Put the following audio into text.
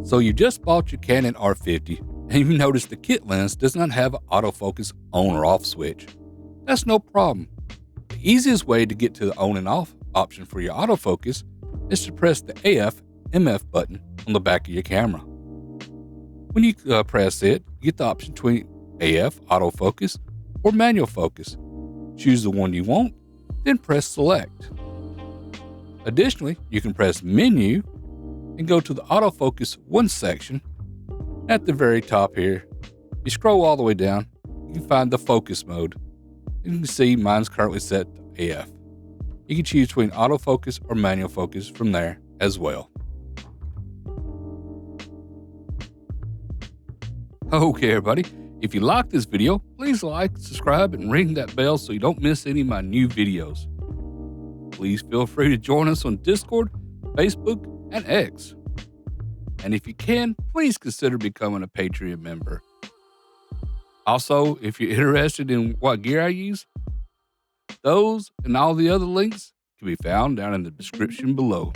So you just bought your Canon R50 and you notice the kit lens does not have an autofocus on or off switch. That's no problem. The easiest way to get to the on and off option for your autofocus is to press the AF/MF button on the back of your camera. When you press it, you get the option between AF autofocus or manual focus. Choose the one you want, then press select. Additionally, you can press menu and go to the autofocus 1 section. At the very top here, you scroll all the way down, you can find the focus mode. You can see mine's currently set to AF. You can choose between autofocus or manual focus from there as well. Okay everybody, if you like this video, please like, subscribe, and ring that bell so you don't miss any of my new videos. Please feel free to join us on Discord, Facebook, and X. And if you can, please consider becoming a Patreon member. Also, if you're interested in what gear I use, those and all the other links can be found down in the description below.